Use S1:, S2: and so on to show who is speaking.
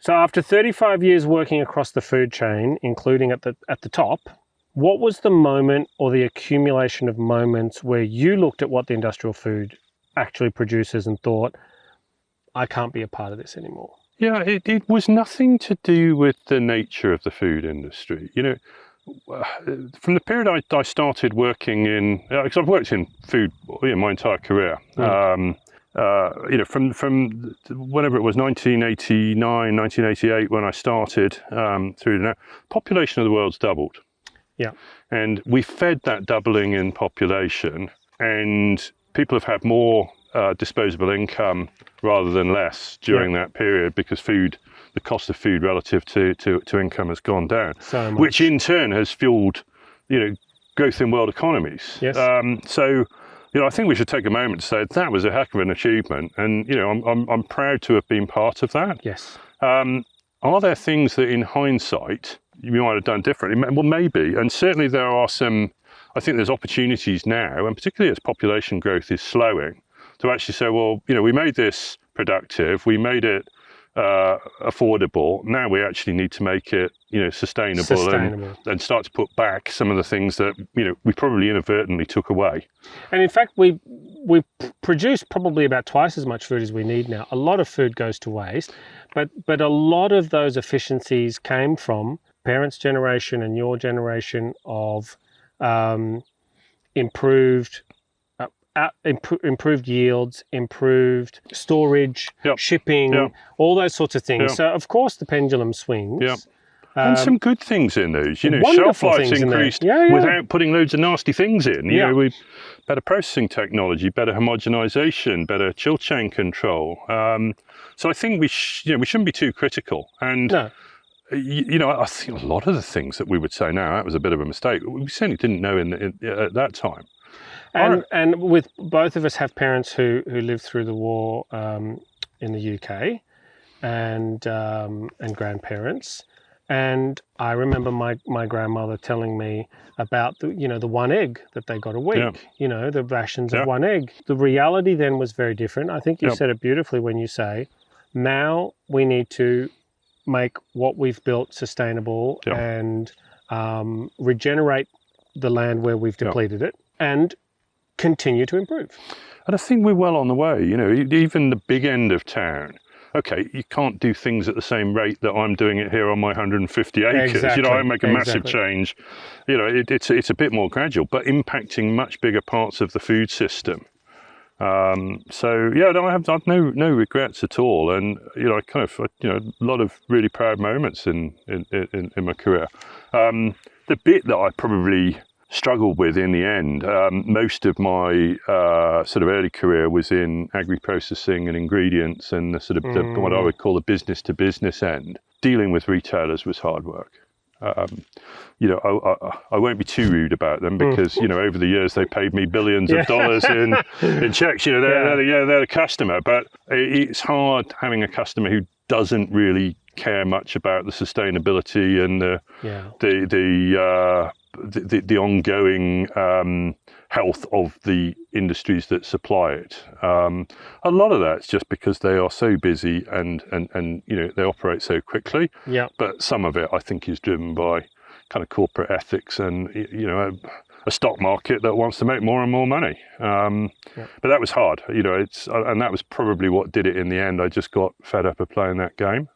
S1: So after 35 years working across the food chain, including at the top, what was the moment or the accumulation of moments where you looked at what the industrial food actually produces and thought, I can't be a part of this anymore?
S2: Yeah, it was nothing to do with the nature of the food industry. From the period I started working in, because I've worked in food my entire career. From whenever it was 1989, 1988 when I started through to now, population of the world's doubled.
S1: Yeah.
S2: And we fed that doubling in population, and people have had more disposable income rather than less during that period, because the cost of food relative to income has gone down,
S1: So much.
S2: which in turn has fueled, growth in world economies.
S1: Yes.
S2: I think we should take a moment to say that was a heck of an achievement, and I'm proud to have been part of that.
S1: Yes.
S2: Are there things that, in hindsight, you might have done differently? Well, maybe, and certainly there are some. I think there's opportunities now, and particularly as population growth is slowing, to actually say, well, we made this productive, we made it affordable. Now we actually need to make it, sustainable. And start to put back some of the things that we probably inadvertently took away.
S1: And in fact, we produce probably about twice as much food as we need now. A lot of food goes to waste, but a lot of those efficiencies came from parents' generation and your generation of improved yields, improved storage, shipping, all those sorts of things. So of course the pendulum swings.
S2: And some good things in those, shelf life's increased without putting loads of nasty things in. We better processing technology, better homogenization, better chill chain control. So I think we shouldn't be too critical. And I think a lot of the things that we would say now, that was a bit of a mistake, we certainly didn't know at that time.
S1: And with both of us have parents who lived through the war in the UK, and grandparents. And I remember my grandmother telling me about the one egg that they got a week, the rations of one egg. The reality then was very different. I think you said it beautifully when you say, now we need to make what we've built sustainable and regenerate the land where we've depleted it and continue to improve.
S2: And I think we're well on the way. Even the big end of town, okay, you can't do things at the same rate that I'm doing it here on my 150 acres.
S1: Exactly.
S2: I make a massive change. It's a bit more gradual, but impacting much bigger parts of the food system. I have no regrets at all, and a lot of really proud moments in my career. The bit that I probably struggled with in the end, most of my sort of early career was in agri-processing and ingredients, and the what I would call the business to business end. Dealing with retailers was hard work. I won't be too rude about them, because over the years they paid me billions of dollars in checks. They're the customer, but it's hard having a customer who doesn't really care much about the sustainability and the ongoing health of the industries that supply it. A lot of that's just because they are so busy and they operate so quickly. Yeah. But some of it, I think, is driven by kind of corporate ethics and a stock market that wants to make more and more money. But that was hard. And that was probably what did it in the end. I just got fed up of playing that game.